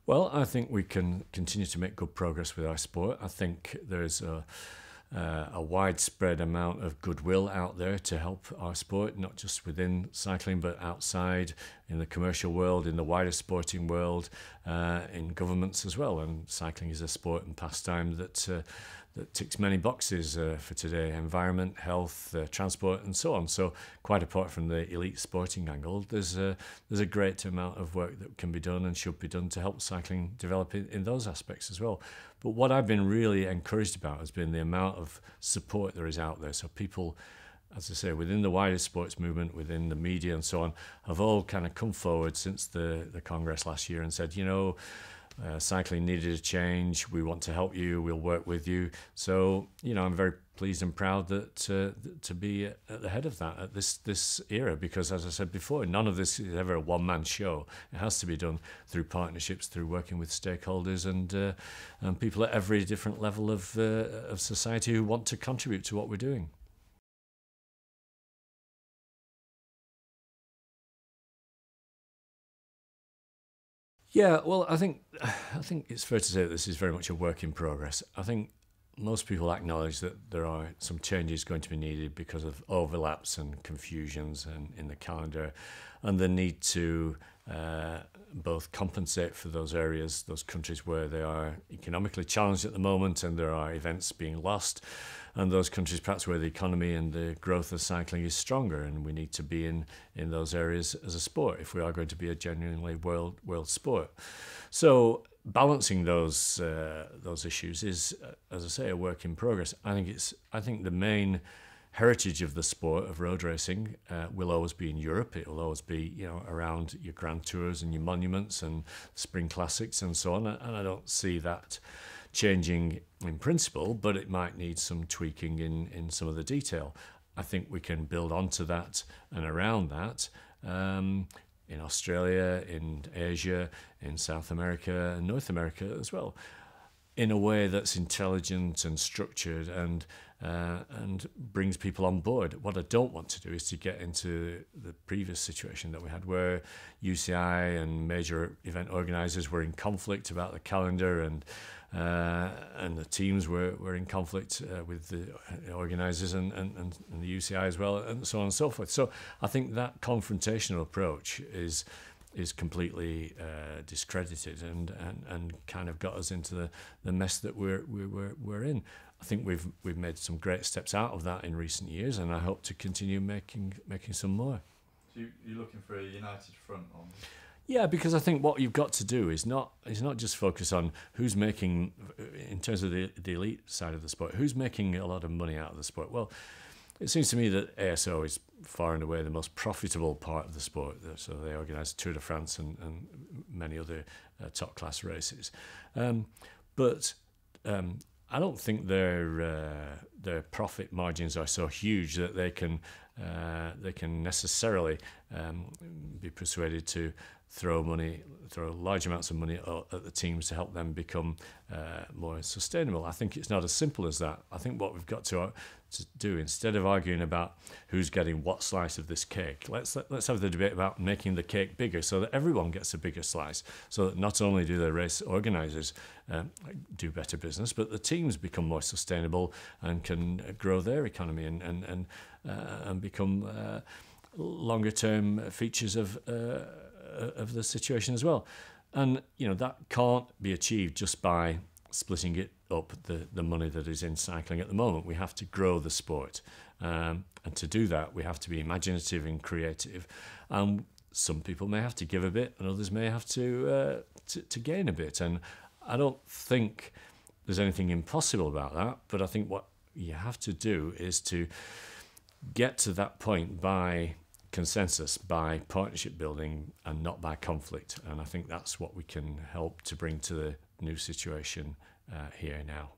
Well, I think we can continue to make good progress with our sport. I think there's a widespread amount of goodwill out there to help our sport, not just within cycling, but outside in the commercial world, in the wider sporting world, in governments as well. And cycling is a sport and pastime that ticks many boxes for today: environment, health, transport, and so on. So, quite apart from the elite sporting angle, there's a great amount of work that can be done and should be done to help cycling develop in those aspects as well. But what I've been really encouraged about has been the amount of support there is out there. So people, as I say, within the wider sports movement, within the media and so on, have all kind of come forward since the Congress last year and said, cycling needed a change. We want to help you. We'll work with you. So, I'm very pleased and proud that to be at the head of that at this era, because, as I said before, none of this is ever a one-man show. It has to be done through partnerships, through working with stakeholders and people at every different level of society who want to contribute to what we're doing. Yeah, well, I think it's fair to say that this is very much a work in progress. I think most people acknowledge that there are some changes going to be needed because of overlaps and confusions in the calendar, and the need to both compensate for those areas, those countries where they are economically challenged at the moment and there are events being lost, and those countries perhaps where the economy and the growth of cycling is stronger, and we need to be in those areas as a sport if we are going to be a genuinely world sport. So balancing those issues is, as I say, a work in progress. I think the main heritage of the sport of road racing will always be in Europe. It will always be around your Grand Tours and your monuments and Spring Classics and so on. And I don't see that changing in principle, but it might need some tweaking in some of the detail. I think we can build onto that and around that in Australia, in Asia, in South America, and North America as well, in a way that's intelligent and structured and brings people on board. What I don't want to do is to get into the previous situation that we had, where UCI and major event organisers were in conflict about the calendar, and the teams were in conflict with the organisers and the UCI as well, and so on and so forth. So I think that confrontational approach is completely discredited and kind of got us into the mess that we're in. I think we've made some great steps out of that in recent years, and I hope to continue making some more. So you're looking for a united front on this? Yeah, because I think what you've got to do is not just focus on who's making, in terms of the elite side of the sport, who's making a lot of money out of the sport. Well, it seems to me that ASO is far and away the most profitable part of the sport. So they organise Tour de France and many other top-class races. But I don't think their profit margins are so huge that they can necessarily be persuaded to throw large amounts of money at the teams to help them become more sustainable. I think it's not as simple as that. I think what we've got to do, instead of arguing about who's getting what slice of this cake, let's have the debate about making the cake bigger so that everyone gets a bigger slice, so that not only do the race organisers do better business, but the teams become more sustainable and can grow their economy and become longer term features of the situation as well. And that can't be achieved just by splitting it up, the money that is in cycling at the moment. We have to grow the sport, and to do that we have to be imaginative and creative, and some people may have to give a bit and others may have to gain a bit, and I don't think there's anything impossible about that, but I think what you have to do is to get to that point by consensus, by partnership building, and not by conflict. And I think that's what we can help to bring to the new situation here now.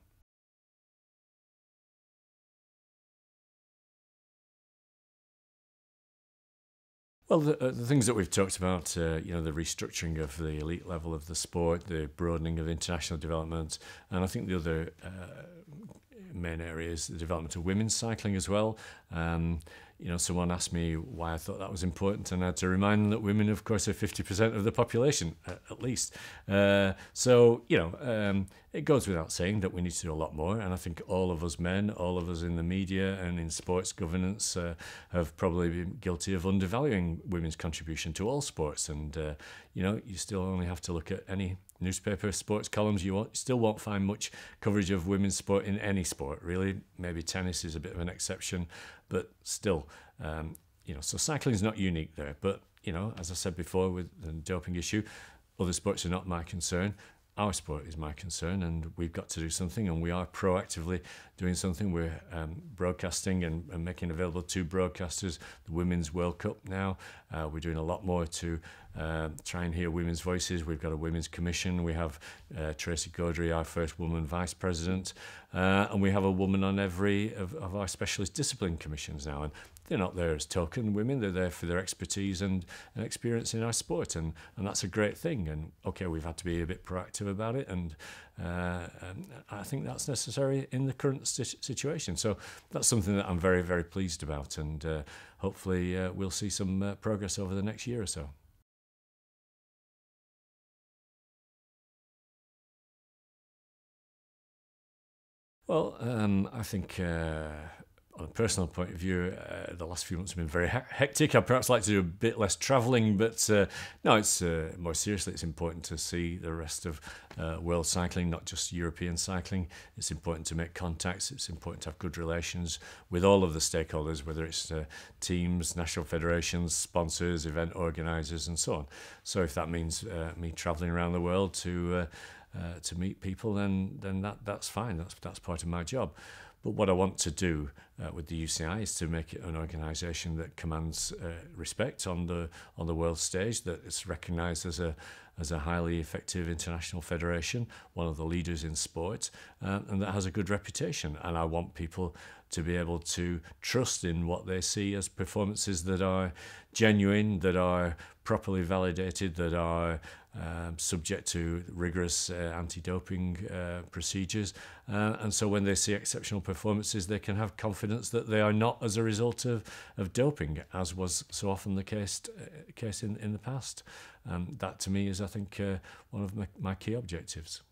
Well, the things that we've talked about, the restructuring of the elite level of the sport, the broadening of international development, and I think the other main area is the development of women's cycling as well. someone asked me why I thought that was important, and I had to remind them that women, of course, are 50% of the population, at least. It goes without saying that we need to do a lot more, and I think all of us men, all of us in the media and in sports governance have probably been guilty of undervaluing women's contribution to all sports. And, you still only have to look at any newspaper sports columns. You still won't find much coverage of women's sport in any sport, really. Maybe tennis is a bit of an exception, but still, so cycling is not unique there. But, as I said before with the doping issue, other sports are not my concern. Our sport is my concern, and we've got to do something, and we are proactively doing something. We're broadcasting and making available to broadcasters the Women's World Cup now. We're doing a lot more to try and hear women's voices. We've got a Women's Commission. We have Tracy Gaudry, our first woman vice president, and we have a woman on every of our specialist discipline commissions now. And they're not there as token women. They're there for their expertise and experience in our sport, and that's a great thing. And okay, we've had to be a bit proactive about it, and I think that's necessary in the current situation. So that's something that I'm very, very pleased about, and hopefully we'll see some progress over the next year or so. Well, I think on a personal point of view, the last few months have been very hectic. I'd perhaps like to do a bit less travelling, but no, it's more seriously, it's important to see the rest of world cycling, not just European cycling. It's important to make contacts. It's important to have good relations with all of the stakeholders, whether it's teams, national federations, sponsors, event organisers, and so on. So if that means me travelling around the world to meet people, then that's fine. That's part of my job. But what I want to do with the UCI is to make it an organisation that commands respect on the world stage, that it's recognised as a highly effective international federation, one of the leaders in sport, and that has a good reputation. And I want people to be able to trust in what they see as performances that are genuine, that are properly validated, that are subject to rigorous anti-doping procedures. And so when they see exceptional performances, they can have confidence that they are not as a result of doping, as was so often the case in the past. That to me is, I think, one of my key objectives.